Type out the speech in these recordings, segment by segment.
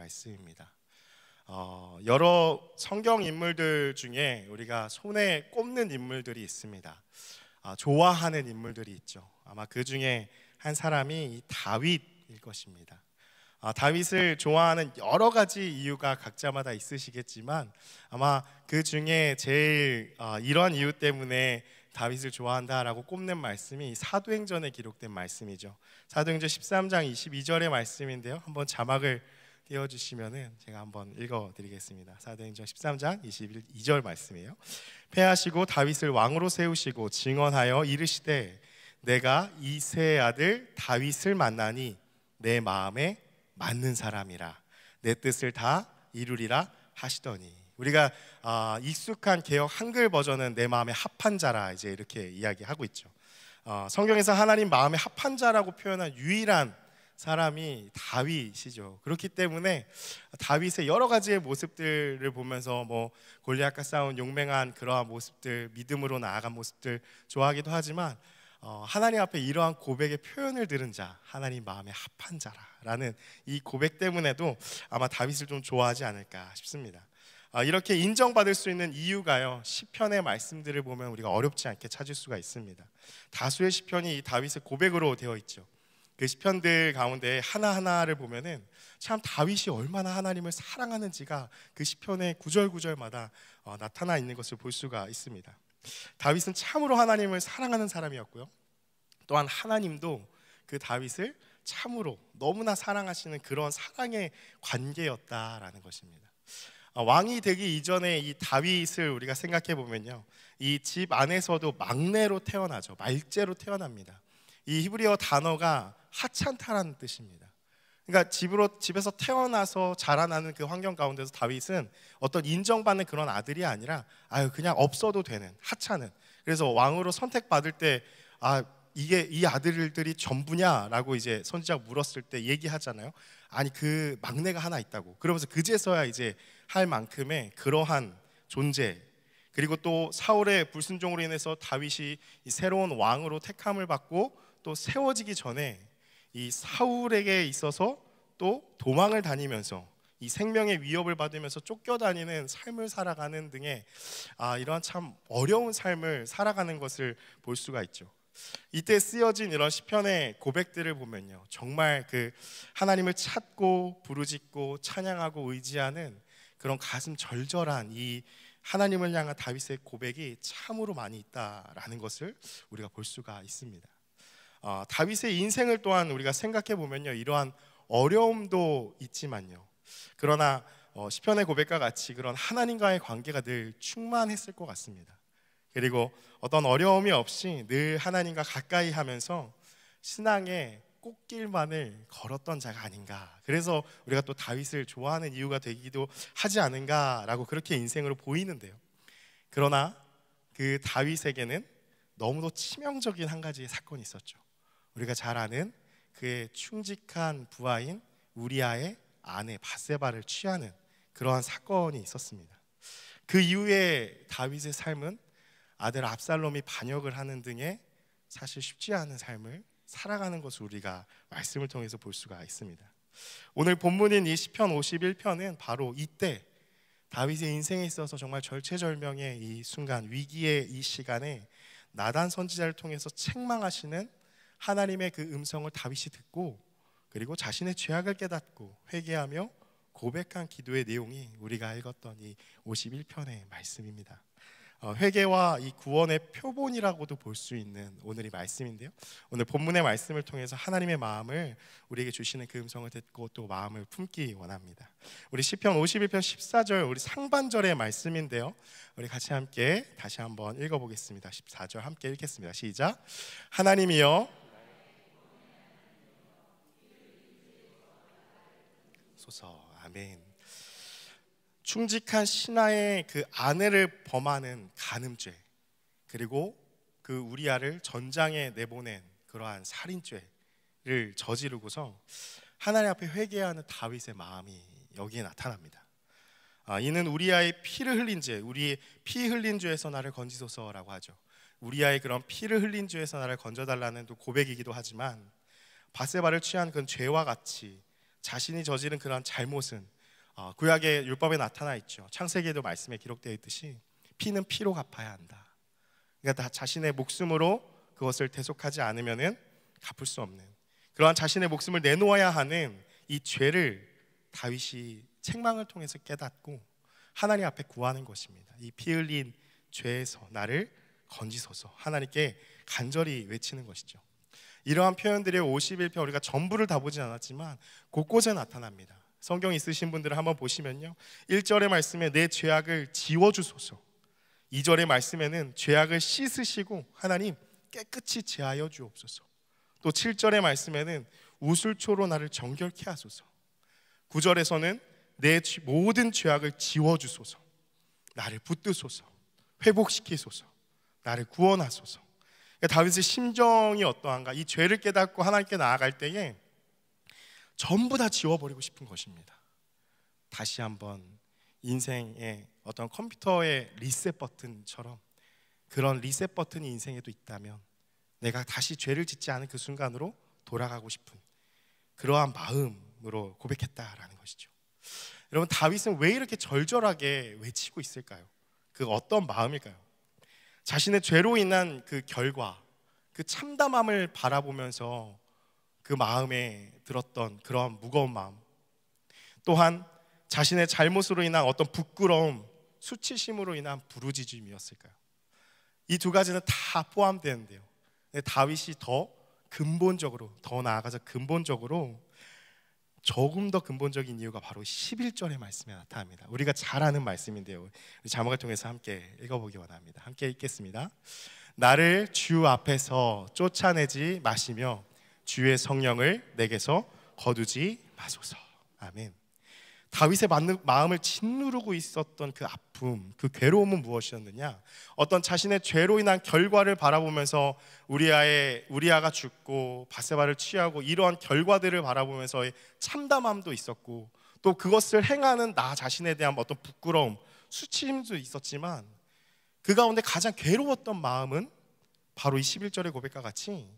말씀입니다. 여러 성경 인물들 중에 우리가 손에 꼽는 인물들이 있습니다. 좋아하는 인물들이 있죠. 아마 그 중에 한 사람이 이 다윗일 것입니다. 다윗을 좋아하는 여러 가지 이유가 각자마다 있으시겠지만 아마 그 중에 제일 이런 이유 때문에 다윗을 좋아한다라고 꼽는 말씀이 사도행전에 기록된 말씀이죠. 사도행전 13장 22절의 말씀인데요. 한번 자막을 띄워주시면은 제가 한번 읽어드리겠습니다. 사도행전 13장 22절 말씀이에요. 패하시고 다윗을 왕으로 세우시고 증언하여 이르시되 내가 이새의 아들 다윗을 만나니 내 마음에 맞는 사람이라 내 뜻을 다 이루리라 하시더니, 우리가 익숙한 개역 한글 버전은 내 마음에 합한 자라 이제 이렇게 이야기하고 있죠. 성경에서 하나님 마음에 합한 자라고 표현한 유일한 사람이 다윗이죠. 그렇기 때문에 다윗의 여러 가지의 모습들을 보면서 골리앗과 싸운 용맹한 그러한 모습들, 믿음으로 나아간 모습들 좋아하기도 하지만 하나님 앞에 이러한 고백의 표현을 들은 자, 하나님 마음에 합한 자라라는 이 고백 때문에도 아마 다윗을 좀 좋아하지 않을까 싶습니다. 이렇게 인정받을 수 있는 이유가요, 시편의 말씀들을 보면 우리가 어렵지 않게 찾을 수가 있습니다. 다수의 시편이 이 다윗의 고백으로 되어 있죠. 그 시편들 가운데 하나하나를 보면은 참 다윗이 얼마나 하나님을 사랑하는지가 그 시편의 구절구절마다 나타나 있는 것을 볼 수가 있습니다. 다윗은 참으로 하나님을 사랑하는 사람이었고요, 또한 하나님도 그 다윗을 참으로 너무나 사랑하시는 그런 사랑의 관계였다라는 것입니다. 왕이 되기 이전에 이 다윗을 우리가 생각해 보면요, 이 집 안에서도 막내로 태어나죠. 말째로 태어납니다. 이 히브리어 단어가 하찮다라는 뜻입니다. 그러니까 집에서 태어나서 자라나는 그 환경 가운데서 다윗은 어떤 인정받는 그런 아들이 아니라 그냥 없어도 되는, 하찮은. 그래서 왕으로 선택받을 때 이게 이 아들들이 전부냐라고 이제 선지자가 물었을 때 얘기하잖아요. 아니, 그 막내가 하나 있다고. 그러면서 그제서야 이제 할 만큼의 그러한 존재, 그리고 또 사울의 불순종으로 인해서 다윗이 이 새로운 왕으로 택함을 받고 또 세워지기 전에 이 사울에게 있어서 또 도망을 다니면서 이 생명의 위협을 받으면서 쫓겨다니는 삶을 살아가는 등의 이러한 참 어려운 삶을 살아가는 것을 볼 수가 있죠. 이때 쓰여진 이런 시편의 고백들을 보면요, 정말 그 하나님을 찾고 부르짖고 찬양하고 의지하는 그런 가슴 절절한 이 하나님을 향한 다윗의 고백이 참으로 많이 있다라는 것을 우리가 볼 수가 있습니다. 다윗의 인생을 또한 우리가 생각해 보면요, 이러한 어려움도 있지만요, 그러나 시편의 고백과 같이 그런 하나님과의 관계가 늘 충만했을 것 같습니다. 그리고 어떤 어려움이 없이 늘 하나님과 가까이 하면서 신앙의 꽃길만을 걸었던 자가 아닌가, 그래서 우리가 또 다윗을 좋아하는 이유가 되기도 하지 않은가라고 그렇게 인생으로 보이는데요, 그러나 그 다윗에게는 너무도 치명적인 한 가지의 사건이 있었죠. 우리가 잘 아는 그의 충직한 부하인 우리아의 아내 밧세바를 취하는 그러한 사건이 있었습니다. 그 이후에 다윗의 삶은 아들 압살롬이 반역을 하는 등의 사실 쉽지 않은 삶을 살아가는 것을 우리가 말씀을 통해서 볼 수가 있습니다. 오늘 본문인 이 시편 51편은 바로 이때 다윗의 인생에 있어서 정말 절체절명의 이 순간, 위기의 이 시간에 나단 선지자를 통해서 책망하시는 하나님의 그 음성을 다윗이 듣고, 그리고 자신의 죄악을 깨닫고 회개하며 고백한 기도의 내용이 우리가 읽었던 이 51편의 말씀입니다. 회개와 이 구원의 표본이라고도 볼 수 있는 오늘의 말씀인데요, 오늘 본문의 말씀을 통해서 하나님의 마음을 우리에게 주시는 그 음성을 듣고 또 마음을 품기 원합니다. 우리 시편 51편 14절, 우리 상반절의 말씀인데요, 우리 같이 함께 다시 한번 읽어보겠습니다. 14절 함께 읽겠습니다. 시작. 하나님이여 소서. 아멘. 충직한 신하의 그 아내를 범하는 간음죄, 그리고 그 우리아를 전장에 내보낸 그러한 살인죄를 저지르고서 하나님 앞에 회개하는 다윗의 마음이 여기에 나타납니다. 이는 우리아의 피를 흘린 죄, 우리의 피 흘린 죄에서 나를 건지소서라고 하죠. 우리아의 그런 피를 흘린 죄에서 나를 건져달라는 또 고백이기도 하지만 밧세바를 취한 그 죄와 같이 자신이 저지른 그런 잘못은 구약의 율법에 나타나 있죠. 창세기에도 말씀에 기록되어 있듯이 피는 피로 갚아야 한다. 그러니까 다 자신의 목숨으로 그것을 대속하지 않으면은 갚을 수 없는, 그러한 자신의 목숨을 내놓아야 하는 이 죄를 다윗이 책망을 통해서 깨닫고 하나님 앞에 구하는 것입니다. 이 피 흘린 죄에서 나를 건지소서, 하나님께 간절히 외치는 것이죠. 이러한 표현들이 51편 우리가 전부를 다 보진 않았지만 곳곳에 나타납니다. 성경 있으신 분들은 한번 보시면요, 1절의 말씀에 내 죄악을 지워주소서, 2절의 말씀에는 죄악을 씻으시고 하나님 깨끗이 제하여 주옵소서, 또 7절의 말씀에는 우슬초로 나를 정결케 하소서, 9절에서는 내 모든 죄악을 지워주소서, 나를 붙드소서, 회복시키소서, 나를 구원하소서. 그러니까 다윗의 심정이 어떠한가? 이 죄를 깨닫고 하나님께 나아갈 때에 전부 다 지워버리고 싶은 것입니다. 다시 한번 인생의 어떤 컴퓨터의 리셋 버튼처럼 그런 리셋 버튼이 인생에도 있다면 내가 다시 죄를 짓지 않은 그 순간으로 돌아가고 싶은 그러한 마음으로 고백했다라는 것이죠. 여러분, 다윗은 왜 이렇게 절절하게 외치고 있을까요? 그 어떤 마음일까요? 자신의 죄로 인한 그 결과, 그 참담함을 바라보면서 그 마음에 들었던 그런 무거운 마음, 또한 자신의 잘못으로 인한 어떤 부끄러움, 수치심으로 인한 부르짖음이었을까요? 이 두 가지는 다 포함되는데요, 다윗이 더 근본적으로, 더 나아가서 근본적으로 조금 더 근본적인 이유가 바로 11절의 말씀에 나타납니다. 우리가 잘 아는 말씀인데요, 자막을 통해서 함께 읽어보기 원합니다. 함께 읽겠습니다. 나를 주 앞에서 쫓아내지 마시며 주의 성령을 내게서 거두지 마소서. 아멘. 다윗의 마음을 짓누르고 있었던 그 아픔, 그 괴로움은 무엇이었느냐? 어떤 자신의 죄로 인한 결과를 바라보면서 우리아가 죽고 바세바를 취하고 이러한 결과들을 바라보면서의 참담함도 있었고, 또 그것을 행하는 나 자신에 대한 어떤 부끄러움, 수치심도 있었지만 그 가운데 가장 괴로웠던 마음은 바로 이 11절의 고백과 같이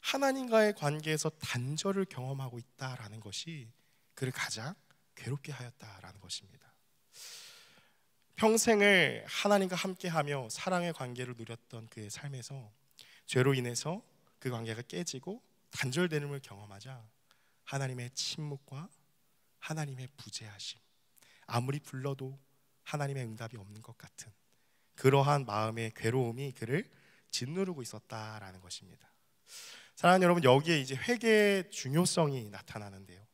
하나님과의 관계에서 단절을 경험하고 있다라는 것이 그를 가장 괴롭게 하였다라는 것입니다. 평생을 하나님과 함께하며 사랑의 관계를 누렸던 그의 삶에서 죄로 인해서 그 관계가 깨지고 단절됨을 경험하자 하나님의 침묵과 하나님의 부재하심, 아무리 불러도 하나님의 응답이 없는 것 같은 그러한 마음의 괴로움이 그를 짓누르고 있었다라는 것입니다. 사랑하는 여러분, 여기에 이제 회개의 중요성이 나타나는데요,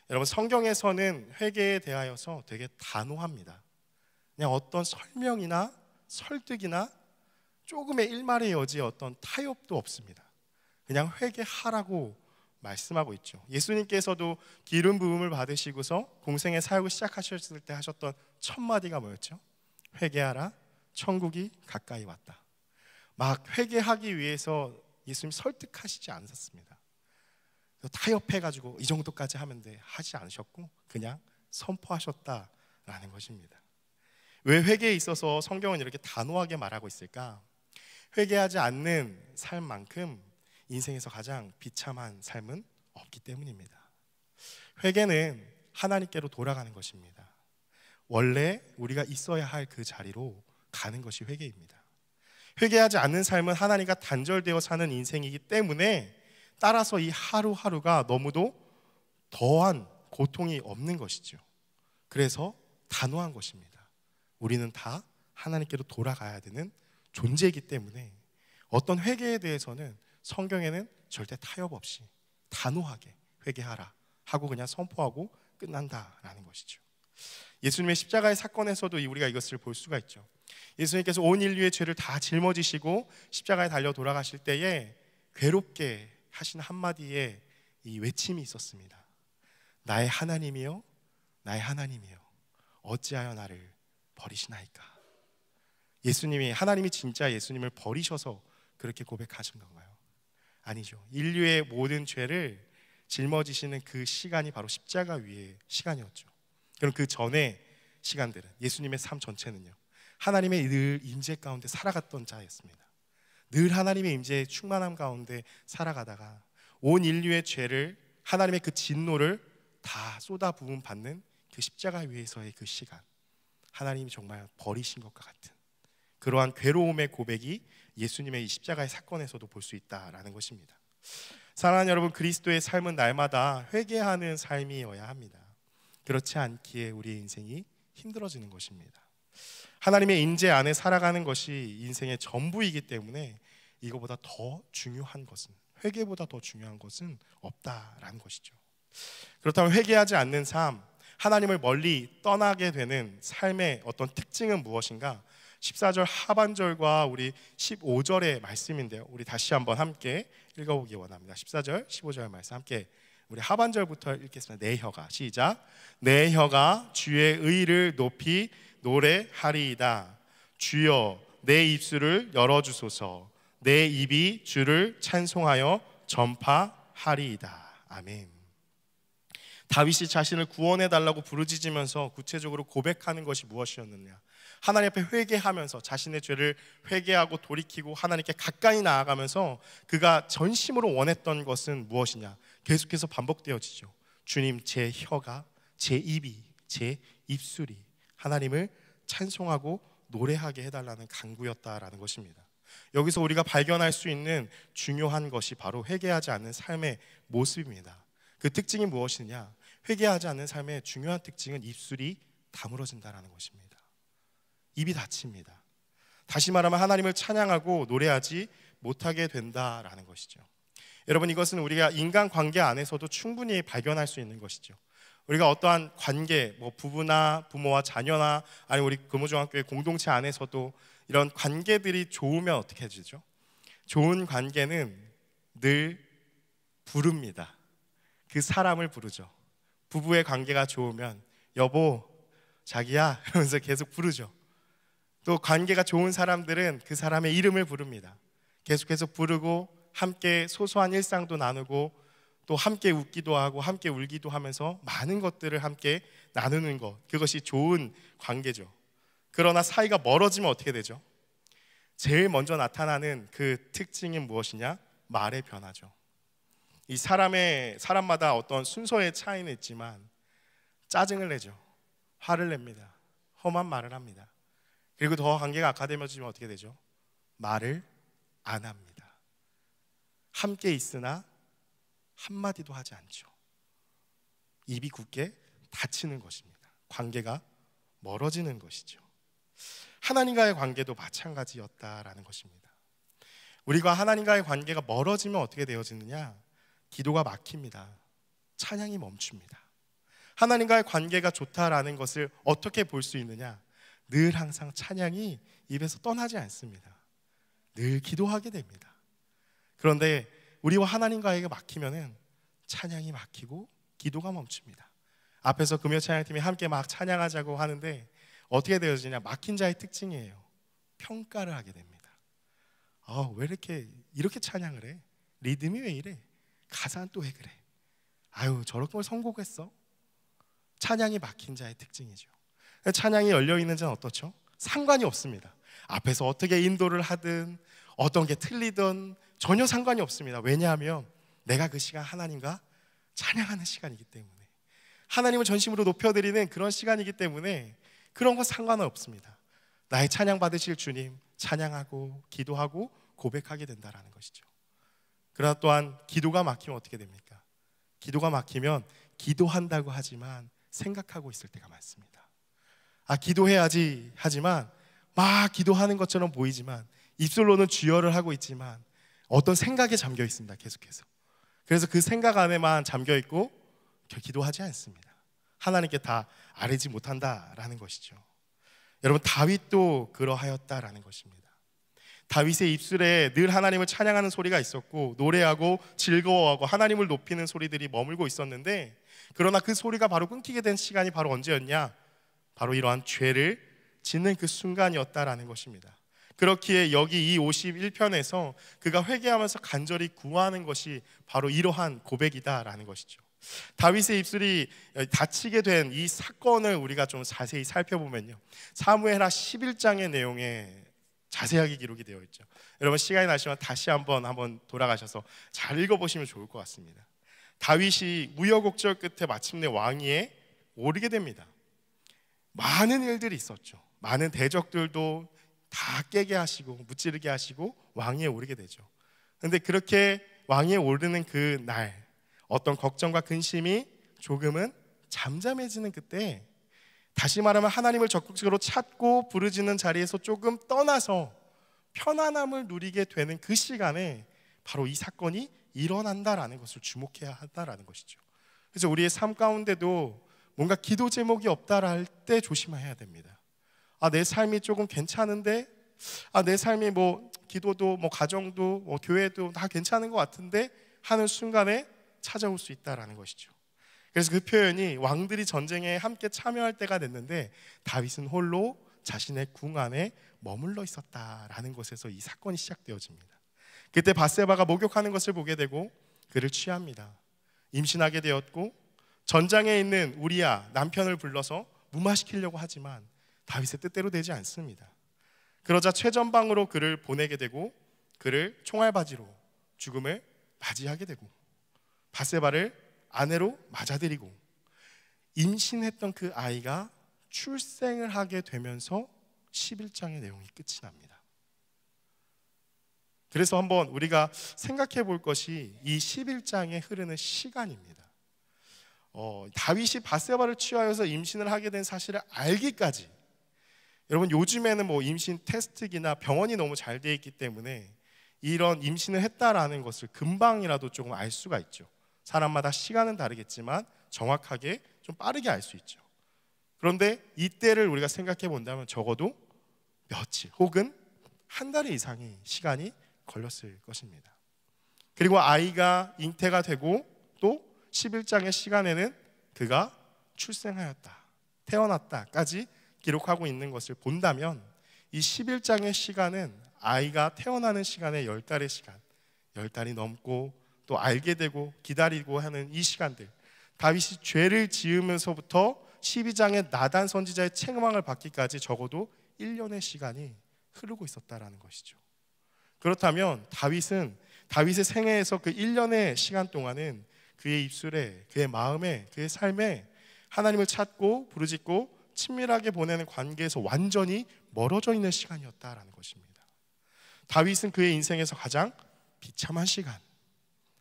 여러분, 성경에서는 회개에 대하여서 되게 단호합니다. 그냥 어떤 설명이나 설득이나 조금의 일말의 여지의 어떤 타협도 없습니다. 그냥 회개하라고 말씀하고 있죠. 예수님께서도 기름 부음을 받으시고서 공생의 사역을 시작하셨을 때 하셨던 첫 마디가 뭐였죠? 회개하라, 천국이 가까이 왔다. 막 회개하기 위해서 예수님 설득하시지 않으셨습니다. 타협해가지고 이 정도까지 하면 돼 하지 않으셨고 그냥 선포하셨다라는 것입니다. 왜 회개에 있어서 성경은 이렇게 단호하게 말하고 있을까? 회개하지 않는 삶만큼 인생에서 가장 비참한 삶은 없기 때문입니다. 회개는 하나님께로 돌아가는 것입니다. 원래 우리가 있어야 할 그 자리로 가는 것이 회개입니다. 회개하지 않는 삶은 하나님과 단절되어 사는 인생이기 때문에 따라서 이 하루하루가 너무도 더한 고통이 없는 것이죠. 그래서 단호한 것입니다. 우리는 다 하나님께로 돌아가야 되는 존재이기 때문에 어떤 회개에 대해서는 성경에는 절대 타협 없이 단호하게 회개하라 하고 그냥 선포하고 끝난다라는 것이죠. 예수님의 십자가의 사건에서도 우리가 이것을 볼 수가 있죠. 예수님께서 온 인류의 죄를 다 짊어지시고 십자가에 달려 돌아가실 때에 괴롭게 하신 한마디의 이 외침이 있었습니다. 나의 하나님이여, 나의 하나님이여, 어찌하여 나를 버리시나이까? 예수님이, 하나님이 진짜 예수님을 버리셔서 그렇게 고백하신 건가요? 아니죠. 인류의 모든 죄를 짊어지시는 그 시간이 바로 십자가 위의 시간이었죠. 그럼 그 전의 시간들은, 예수님의 삶 전체는요, 하나님의 늘 임재 가운데 살아갔던 자였습니다. 늘 하나님의 임재의 충만함 가운데 살아가다가 온 인류의 죄를, 하나님의 그 진노를 다 쏟아부음 받는 그 십자가 위에서의 그 시간, 하나님이 정말 버리신 것과 같은 그러한 괴로움의 고백이 예수님의 이 십자가의 사건에서도 볼 수 있다라는 것입니다. 사랑하는 여러분, 그리스도의 삶은 날마다 회개하는 삶이어야 합니다. 그렇지 않기에 우리의 인생이 힘들어지는 것입니다. 하나님의 인재 안에 살아가는 것이 인생의 전부이기 때문에 이거보다 더 중요한 것은, 회개보다 더 중요한 것은 없다라는 것이죠. 그렇다면 회개하지 않는 삶, 하나님을 멀리 떠나게 되는 삶의 어떤 특징은 무엇인가? 14절 하반절과 우리 15절의 말씀인데요, 우리 다시 한번 함께 읽어보기 원합니다. 14절, 15절 말씀 함께 우리 하반절부터 읽겠습니다. 내 혀가, 시작. 내 혀가 주의 의를 높이 노래하리이다. 주여 내 입술을 열어주소서. 내 입이 주를 찬송하여 전파하리이다. 아멘. 다윗이 자신을 구원해달라고 부르짖으면서 구체적으로 고백하는 것이 무엇이었느냐? 하나님 앞에 회개하면서 자신의 죄를 회개하고 돌이키고 하나님께 가까이 나아가면서 그가 전심으로 원했던 것은 무엇이냐? 계속해서 반복되어지죠. 주님, 제 혀가, 제 입이, 제 입술이 하나님을 찬송하고 노래하게 해달라는 간구였다라는 것입니다. 여기서 우리가 발견할 수 있는 중요한 것이 바로 회개하지 않는 삶의 모습입니다. 그 특징이 무엇이냐? 회개하지 않는 삶의 중요한 특징은 입술이 다물어진다는 것입니다. 입이 닫힙니다. 다시 말하면 하나님을 찬양하고 노래하지 못하게 된다라는 것이죠. 여러분, 이것은 우리가 인간관계 안에서도 충분히 발견할 수 있는 것이죠. 우리가 어떠한 관계, 부부나 부모와 자녀나 아니면 우리 금호중학교의 공동체 안에서도 이런 관계들이 좋으면 어떻게 되죠? 좋은 관계는 늘 부릅니다. 그 사람을 부르죠. 부부의 관계가 좋으면 여보, 자기야 이러면서 계속 부르죠. 또 관계가 좋은 사람들은 그 사람의 이름을 부릅니다. 계속해서 부르고 함께 소소한 일상도 나누고 또 함께 웃기도 하고 함께 울기도 하면서 많은 것들을 함께 나누는 것, 그것이 좋은 관계죠. 그러나 사이가 멀어지면 어떻게 되죠? 제일 먼저 나타나는 그 특징이 무엇이냐? 말의 변화죠. 이 사람마다 어떤 순서의 차이는 있지만 짜증을 내죠. 화를 냅니다. 험한 말을 합니다. 그리고 더 관계가 악화되면 어떻게 되죠? 말을 안 합니다. 함께 있으나 한마디도 하지 않죠. 입이 굳게 닫히는 것입니다. 관계가 멀어지는 것이죠. 하나님과의 관계도 마찬가지였다라는 것입니다. 우리가 하나님과의 관계가 멀어지면 어떻게 되어지느냐? 기도가 막힙니다. 찬양이 멈춥니다. 하나님과의 관계가 좋다라는 것을 어떻게 볼 수 있느냐? 늘 항상 찬양이 입에서 떠나지 않습니다. 늘 기도하게 됩니다. 그런데 우리와 하나님과에게 막히면은 찬양이 막히고 기도가 멈춥니다. 앞에서 금요 찬양팀이 함께 막 찬양하자고 하는데 어떻게 되어지냐? 막힌 자의 특징이에요. 평가를 하게 됩니다. 왜 이렇게 찬양을 해? 리듬이 왜 이래? 가사는 또 왜 그래? 저런 걸 선곡했어? 찬양이 막힌 자의 특징이죠. 찬양이 열려있는 자는 어떻죠? 상관이 없습니다. 앞에서 어떻게 인도를 하든 어떤 게 틀리든 전혀 상관이 없습니다. 왜냐하면 내가 그 시간 하나님과 찬양하는 시간이기 때문에, 하나님을 전심으로 높여드리는 그런 시간이기 때문에 그런 건 상관은 없습니다. 나의 찬양 받으실 주님 찬양하고 기도하고 고백하게 된다는 것이죠. 그러나 또한 기도가 막히면 어떻게 됩니까? 기도가 막히면 기도한다고 하지만 생각하고 있을 때가 많습니다. 기도해야지 하지만 막 기도하는 것처럼 보이지만 입술로는 주여를 하고 있지만 어떤 생각에 잠겨 있습니다. 계속해서. 그래서 그 생각 안에만 잠겨 있고 기도하지 않습니다. 하나님께 다 아뢰지 못한다라는 것이죠. 여러분, 다윗도 그러하였다라는 것입니다. 다윗의 입술에 늘 하나님을 찬양하는 소리가 있었고 노래하고 즐거워하고 하나님을 높이는 소리들이 머물고 있었는데, 그러나 그 소리가 바로 끊기게 된 시간이 바로 언제였냐? 바로 이러한 죄를 짓는 그 순간이었다라는 것입니다. 그렇기에 여기 이 51편에서 그가 회개하면서 간절히 구하는 것이 바로 이러한 고백이다라는 것이죠. 다윗의 입술이 닫히게 된 이 사건을 우리가 좀 자세히 살펴보면요, 사무엘하 11장의 내용에 자세하게 기록이 되어 있죠. 여러분, 시간이 나시면 다시 한번 돌아가셔서 잘 읽어보시면 좋을 것 같습니다. 다윗이 우여곡절 끝에 마침내 왕위에 오르게 됩니다. 많은 일들이 있었죠. 많은 대적들도 다 깨게 하시고 무찌르게 하시고 왕위에 오르게 되죠. 그런데 그렇게 왕위에 오르는 그 날, 어떤 걱정과 근심이 조금은 잠잠해지는 그때, 다시 말하면 하나님을 적극적으로 찾고 부르짖는 자리에서 조금 떠나서 편안함을 누리게 되는 그 시간에 바로 이 사건이 일어난다라는 것을 주목해야 한다라는 것이죠. 그래서 우리의 삶 가운데도 뭔가 기도 제목이 없다라 할 때 조심해야 됩니다. 내 삶이 조금 괜찮은데, 내 삶이 뭐 기도도 뭐 가정도 뭐 교회도 다 괜찮은 것 같은데 하는 순간에 찾아올 수 있다라는 것이죠. 그래서 그 표현이 왕들이 전쟁에 함께 참여할 때가 됐는데 다윗은 홀로 자신의 궁 안에 머물러 있었다라는 것에서 이 사건이 시작되어집니다. 그때 밧세바가 목욕하는 것을 보게 되고 그를 취합니다. 임신하게 되었고 전장에 있는 우리야 남편을 불러서 무마시키려고 하지만 다윗의 뜻대로 되지 않습니다. 그러자 최전방으로 그를 보내게 되고 그를 총알바지로 죽음을 맞이하게 되고 밧세바를 아내로 맞아들이고 임신했던 그 아이가 출생을 하게 되면서 11장의 내용이 끝이 납니다. 그래서 한번 우리가 생각해 볼 것이 이 11장에 흐르는 시간입니다. 다윗이 밧세바를 취하여서 임신을 하게 된 사실을 알기까지, 여러분 요즘에는 뭐 임신 테스트기나 병원이 너무 잘 돼 있기 때문에 이런 임신을 했다라는 것을 금방이라도 조금 알 수가 있죠. 사람마다 시간은 다르겠지만 정확하게 좀 빠르게 알 수 있죠. 그런데 이때를 우리가 생각해 본다면 적어도 며칠 혹은 한 달 이상의 시간이 걸렸을 것입니다. 그리고 아이가 잉태가 되고 또 11장의 시간에는 그가 출생하였다, 태어났다까지 기록하고 있는 것을 본다면 이 11장의 시간은 아이가 태어나는 시간의 10달의 시간, 10달이 넘고 또 알게 되고 기다리고 하는 이 시간들, 다윗이 죄를 지으면서부터 12장의 나단 선지자의 책망을 받기까지 적어도 1년의 시간이 흐르고 있었다라는 것이죠. 그렇다면 다윗의 생애에서 그 1년의 시간 동안은 그의 입술에, 그의 마음에, 그의 삶에 하나님을 찾고 부르짖고 친밀하게 보내는 관계에서 완전히 멀어져 있는 시간이었다라는 것입니다. 다윗은 그의 인생에서 가장 비참한 시간,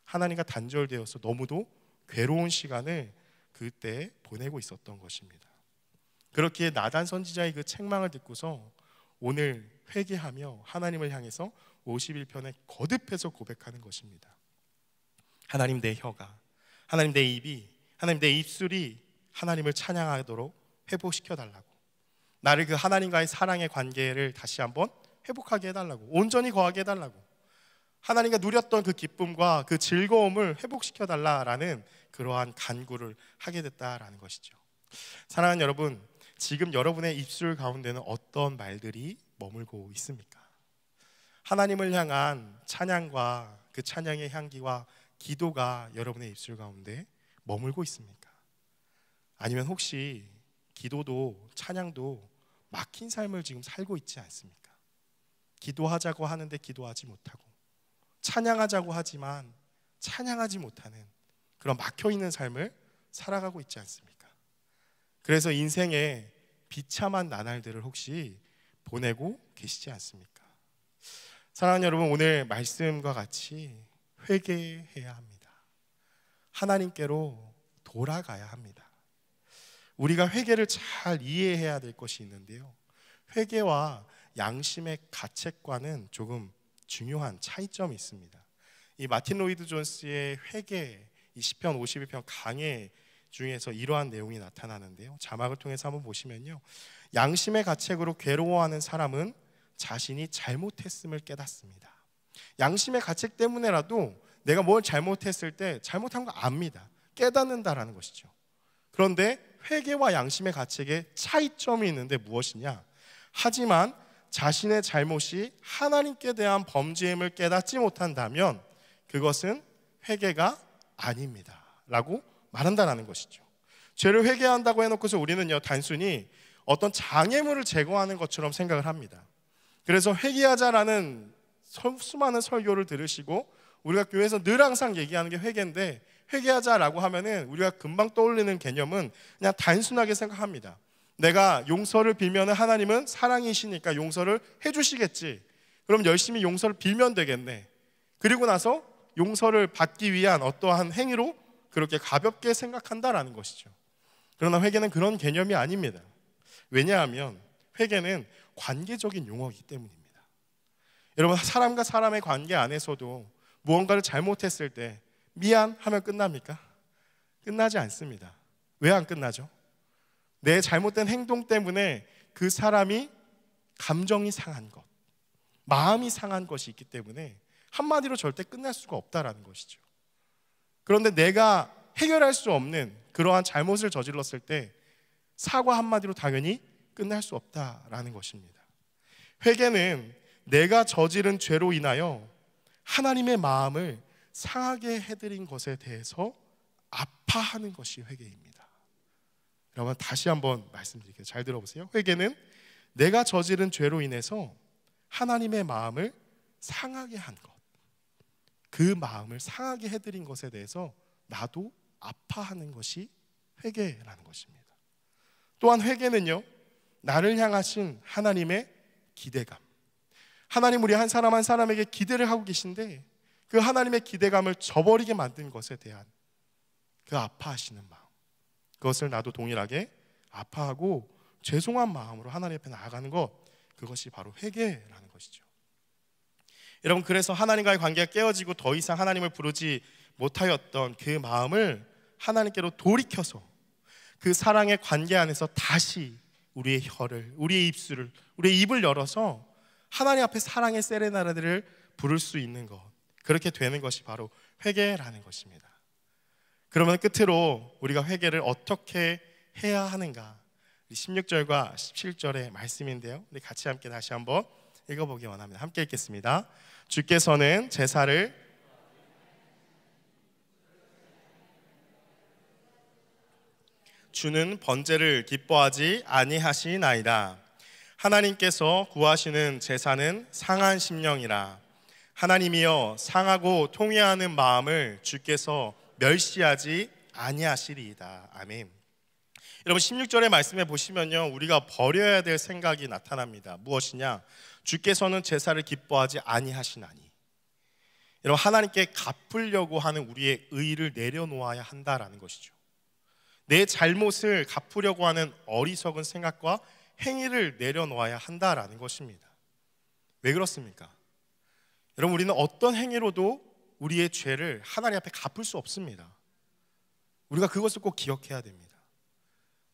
하나님과 단절되어서 너무도 괴로운 시간을 그때 보내고 있었던 것입니다. 그렇기에 나단 선지자의 그 책망을 듣고서 오늘 회개하며 하나님을 향해서 51편에 거듭해서 고백하는 것입니다. 하나님, 내 혀가, 하나님 내 입이, 하나님 내 입술이 하나님을 찬양하도록 회복시켜 달라고, 나를 그 하나님과의 사랑의 관계를 다시 한번 회복하게 해달라고, 온전히 거하게 해달라고, 하나님과 누렸던 그 기쁨과 그 즐거움을 회복시켜 달라라는 그러한 간구를 하게 됐다라는 것이죠. 사랑하는 여러분, 지금 여러분의 입술 가운데는 어떤 말들이 머물고 있습니까? 하나님을 향한 찬양과 그 찬양의 향기와 기도가 여러분의 입술 가운데 머물고 있습니까? 아니면 혹시 기도도 찬양도 막힌 삶을 지금 살고 있지 않습니까? 기도하자고 하는데 기도하지 못하고, 찬양하자고 하지만 찬양하지 못하는 그런 막혀있는 삶을 살아가고 있지 않습니까? 그래서 인생의 비참한 나날들을 혹시 보내고 계시지 않습니까? 사랑하는 여러분, 오늘 말씀과 같이 회개해야 합니다. 하나님께로 돌아가야 합니다. 우리가 회개를 잘 이해해야 될 것이 있는데요, 회개와 양심의 가책과는 조금 중요한 차이점이 있습니다. 이 마틴 로이드 존스의 회개, 이 시편 51편 강해 중에서 이러한 내용이 나타나는데요, 자막을 통해서 한번 보시면요, 양심의 가책으로 괴로워하는 사람은 자신이 잘못했음을 깨닫습니다. 양심의 가책 때문에라도 내가 뭘 잘못했을 때 잘못한 거 압니다. 깨닫는다라는 것이죠. 그런데 회개와 양심의 가책에 차이점이 있는데 무엇이냐? 하지만 자신의 잘못이 하나님께 대한 범죄임을 깨닫지 못한다면 그것은 회개가 아닙니다 라고 말한다는 것이죠. 죄를 회개한다고 해놓고서 우리는요, 단순히 어떤 장애물을 제거하는 것처럼 생각을 합니다. 그래서 회개하자라는 수많은 설교를 들으시고 우리가 교회에서 늘 항상 얘기하는 게 회개인데, 회개하자라고 하면은 우리가 금방 떠올리는 개념은 그냥 단순하게 생각합니다. 내가 용서를 빌면은 하나님은 사랑이시니까 용서를 해주시겠지. 그럼 열심히 용서를 빌면 되겠네. 그리고 나서 용서를 받기 위한 어떠한 행위로 그렇게 가볍게 생각한다라는 것이죠. 그러나 회개는 그런 개념이 아닙니다. 왜냐하면 회개는 관계적인 용어이기 때문입니다. 여러분, 사람과 사람의 관계 안에서도 무언가를 잘못했을 때 미안하면 끝납니까? 끝나지 않습니다. 왜 안 끝나죠? 내 잘못된 행동 때문에 그 사람이 감정이 상한 것, 마음이 상한 것이 있기 때문에 한마디로 절대 끝날 수가 없다라는 것이죠. 그런데 내가 해결할 수 없는 그러한 잘못을 저질렀을 때 사과 한마디로 당연히 끝날 수 없다라는 것입니다. 회개는 내가 저지른 죄로 인하여 하나님의 마음을 상하게 해드린 것에 대해서 아파하는 것이 회개입니다. 여러분, 다시 한번 말씀드릴게요. 잘 들어보세요. 회개는 내가 저지른 죄로 인해서 하나님의 마음을 상하게 한 것, 그 마음을 상하게 해드린 것에 대해서 나도 아파하는 것이 회개라는 것입니다. 또한 회개는요, 나를 향하신 하나님의 기대감, 하나님 우리 한 사람 한 사람에게 기대를 하고 계신데 그 하나님의 기대감을 저버리게 만든 것에 대한 그 아파하시는 마음, 그것을 나도 동일하게 아파하고 죄송한 마음으로 하나님 앞에 나아가는 것, 그것이 바로 회개라는 것이죠. 여러분, 그래서 하나님과의 관계가 깨어지고 더 이상 하나님을 부르지 못하였던 그 마음을 하나님께로 돌이켜서 그 사랑의 관계 안에서 다시 우리의 혀를, 우리의 입술을, 우리의 입을 열어서 하나님 앞에 사랑의 세레나데를 부를 수 있는 것, 그렇게 되는 것이 바로 회개라는 것입니다. 그러면 끝으로 우리가 회개를 어떻게 해야 하는가, 16절과 17절의 말씀인데요, 우리 같이 함께 다시 한번 읽어보기 원합니다. 함께 읽겠습니다. 주께서는 제사를 주는 번제를 기뻐하지 아니하시나이다. 하나님께서 구하시는 제사는 상한 심령이라. 하나님이여, 상하고 통회하는 마음을 주께서 멸시하지 아니하시리이다. 아멘. 여러분, 16절의 말씀에 보시면요, 우리가 버려야 될 생각이 나타납니다. 무엇이냐? 주께서는 제사를 기뻐하지 아니하시나니. 여러분, 하나님께 갚으려고 하는 우리의 의의를 내려놓아야 한다라는 것이죠. 내 잘못을 갚으려고 하는 어리석은 생각과 행위를 내려놓아야 한다라는 것입니다. 왜 그렇습니까? 여러분, 우리는 어떤 행위로도 우리의 죄를 하나님 앞에 갚을 수 없습니다. 우리가 그것을 꼭 기억해야 됩니다.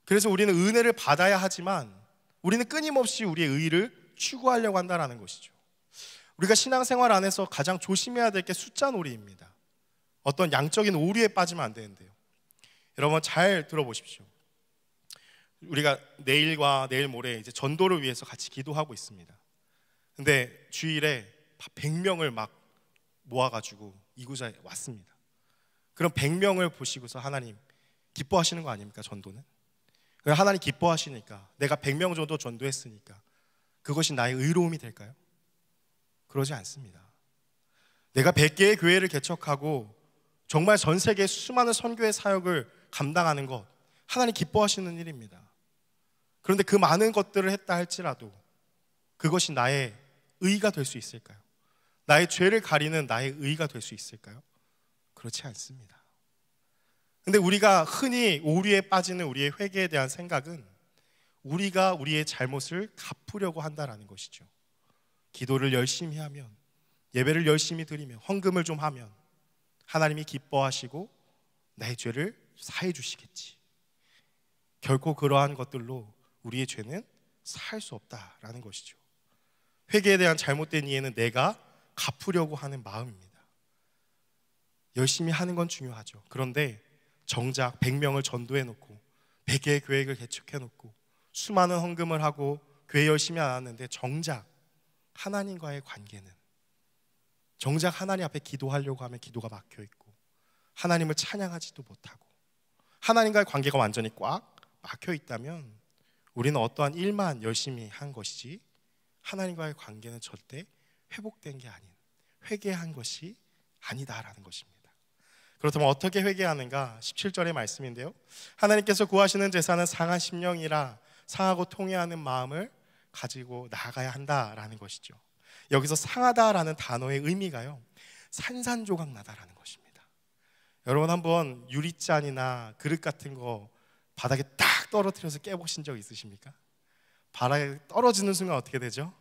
그래서 우리는 은혜를 받아야 하지만 우리는 끊임없이 우리의 의의를 추구하려고 한다는 것이죠. 우리가 신앙생활 안에서 가장 조심해야 될 게 숫자 놀이입니다. 어떤 양적인 오류에 빠지면 안 되는데요, 여러분 잘 들어보십시오. 우리가 내일과 내일 모레 이제 전도를 위해서 같이 기도하고 있습니다. 근데 주일에 100명을 막 모아가지고 이구자에 왔습니다. 그럼 100명을 보시고서 하나님 기뻐하시는 거 아닙니까? 전도는 하나님 기뻐하시니까 내가 100명 정도 전도했으니까 그것이 나의 의로움이 될까요? 그러지 않습니다. 내가 100개의 교회를 개척하고 정말 전 세계 수많은 선교의 사역을 감당하는 것, 하나님 기뻐하시는 일입니다. 그런데 그 많은 것들을 했다 할지라도 그것이 나의 의의가 될 수 있을까요? 나의 죄를 가리는 나의 의의가 될 수 있을까요? 그렇지 않습니다. 근데 우리가 흔히 오류에 빠지는 우리의 회개에 대한 생각은 우리가 우리의 잘못을 갚으려고 한다는 것이죠. 기도를 열심히 하면, 예배를 열심히 드리면, 헌금을 좀 하면 하나님이 기뻐하시고 나의 죄를 사해 주시겠지. 결코 그러한 것들로 우리의 죄는 사할 수 없다라는 것이죠. 회개에 대한 잘못된 이해는 내가 갚으려고 하는 마음입니다. 열심히 하는 건 중요하죠. 그런데 정작 100명을 전도해놓고 100개의 교회를 개척해놓고 수많은 헌금을 하고 교회 열심히 안 왔는데 정작 하나님과의 관계는, 정작 하나님 앞에 기도하려고 하면 기도가 막혀있고 하나님을 찬양하지도 못하고 하나님과의 관계가 완전히 꽉 막혀있다면 우리는 어떠한 일만 열심히 한 것이지 하나님과의 관계는 절대 회복된 게 아닌, 회개한 것이 아니다라는 것입니다. 그렇다면 어떻게 회개하는가? 17절의 말씀인데요, 하나님께서 구하시는 제사는 상한 심령이라 상하고 통회하는 마음을 가지고 나아가야 한다라는 것이죠. 여기서 상하다라는 단어의 의미가요, 산산조각 나다라는 것입니다. 여러분 한번 유리잔이나 그릇 같은 거 바닥에 딱 떨어뜨려서 깨보신 적 있으십니까? 바닥에 떨어지는 순간 어떻게 되죠?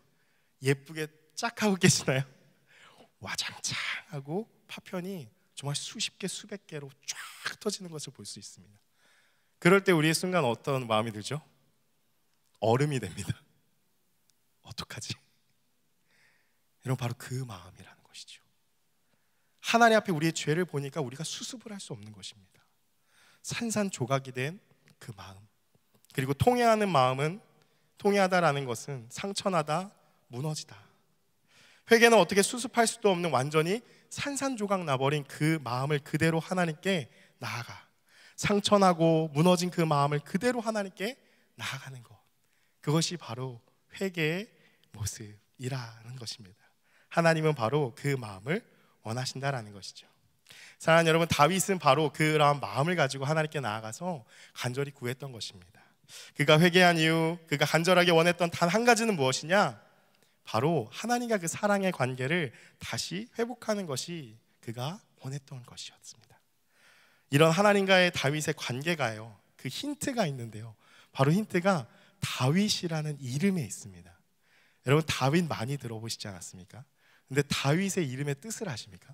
예쁘게 쫙 하고 깨지나요? 와장창 하고 파편이 정말 수십 개 수백 개로 쫙 터지는 것을 볼 수 있습니다. 그럴 때 우리의 순간 어떤 마음이 들죠? 얼음이 됩니다. 어떡하지? 여러분 바로 그 마음이라는 것이죠. 하나님 앞에 우리의 죄를 보니까 우리가 수습을 할 수 없는 것입니다. 산산조각이 된 그 마음, 그리고 통회하는 마음은, 통회하다라는 것은 상처나다, 무너지다. 회개는 어떻게 수습할 수도 없는 완전히 산산조각 나버린 그 마음을 그대로 하나님께 나아가, 상처나고 무너진 그 마음을 그대로 하나님께 나아가는 것, 그것이 바로 회개의 모습이라는 것입니다. 하나님은 바로 그 마음을 원하신다라는 것이죠. 사랑하는 여러분, 다윗은 바로 그러한 마음을 가지고 하나님께 나아가서 간절히 구했던 것입니다. 그가 회개한 이유, 그가 간절하게 원했던 단 한 가지는 무엇이냐? 바로 하나님과 그 사랑의 관계를 다시 회복하는 것이 그가 원했던 것이었습니다. 이런 하나님과의 다윗의 관계가요, 그 힌트가 있는데요, 바로 힌트가 다윗이라는 이름에 있습니다. 여러분 다윗 많이 들어보시지 않았습니까? 근데 다윗의 이름의 뜻을 아십니까?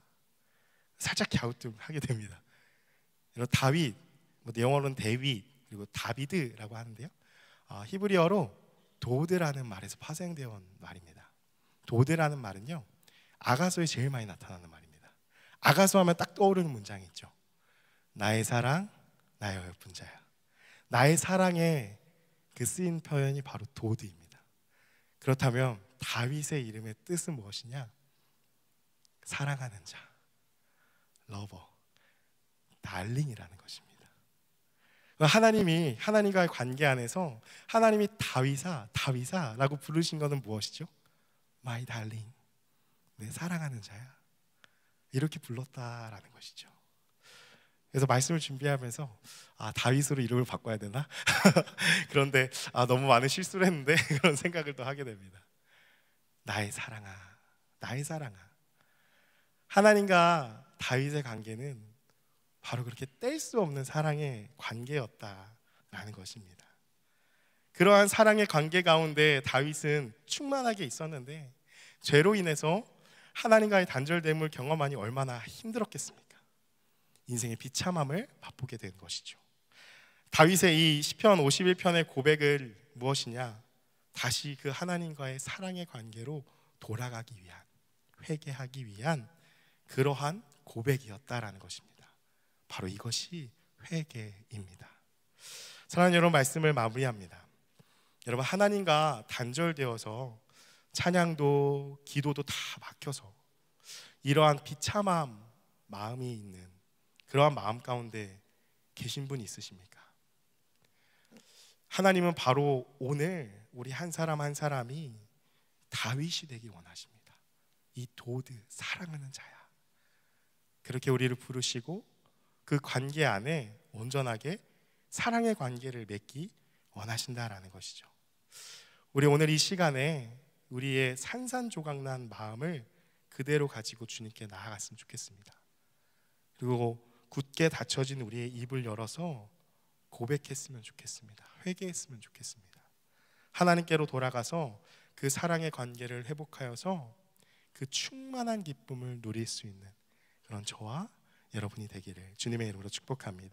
살짝 갸우뚱하게 됩니다. 여러분 다윗, 영어로는 데윗, 그리고 다비드라고 하는데요, 히브리어로 도드라는 말에서 파생되어 온 말입니다. 도드라는 말은요, 아가서에 제일 많이 나타나는 말입니다. 아가서 하면 딱 떠오르는 문장이 있죠. 나의 사랑, 나의 어여쁜 자야. 나의 사랑에 그 쓰인 표현이 바로 도드입니다. 그렇다면 다윗의 이름의 뜻은 무엇이냐? 사랑하는 자, 러버, 달링이라는 것입니다. 하나님이 하나님과의 관계 안에서 하나님이 다윗아 라고 부르신 것은 무엇이죠? My darling, 내 사랑하는 자야, 이렇게 불렀다라는 것이죠. 그래서 말씀을 준비하면서 다윗으로 이름을 바꿔야 되나? 그런데 너무 많은 실수를 했는데 그런 생각을 또 하게 됩니다. 나의 사랑아, 나의 사랑아. 하나님과 다윗의 관계는 바로 그렇게 뗄 수 없는 사랑의 관계였다라는 것입니다. 그러한 사랑의 관계 가운데 다윗은 충만하게 있었는데 죄로 인해서 하나님과의 단절됨을 경험하니 얼마나 힘들었겠습니까? 인생의 비참함을 맛보게 된 것이죠. 다윗의 이 시편 51편의 고백을 무엇이냐? 다시 그 하나님과의 사랑의 관계로 돌아가기 위한, 회개하기 위한 그러한 고백이었다라는 것입니다. 바로 이것이 회개입니다. 사랑하는 여러분, 말씀을 마무리합니다. 여러분, 하나님과 단절되어서 찬양도 기도도 다 막혀서 이러한 비참함 마음이 있는 그러한 마음 가운데 계신 분 있으십니까? 하나님은 바로 오늘 우리 한 사람 한 사람이 다윗이 되기 원하십니다. 이 도드, 사랑하는 자야, 그렇게 우리를 부르시고 그 관계 안에 온전하게 사랑의 관계를 맺기 원하신다라는 것이죠. 우리 오늘 이 시간에 우리의 산산조각난 마음을 그대로 가지고 주님께 나아갔으면 좋겠습니다. 그리고 굳게 닫혀진 우리의 입을 열어서 고백했으면 좋겠습니다. 회개했으면 좋겠습니다. 하나님께로 돌아가서 그 사랑의 관계를 회복하여서 그 충만한 기쁨을 누릴 수 있는 그런 저와 여러분이 되기를 주님의 이름으로 축복합니다.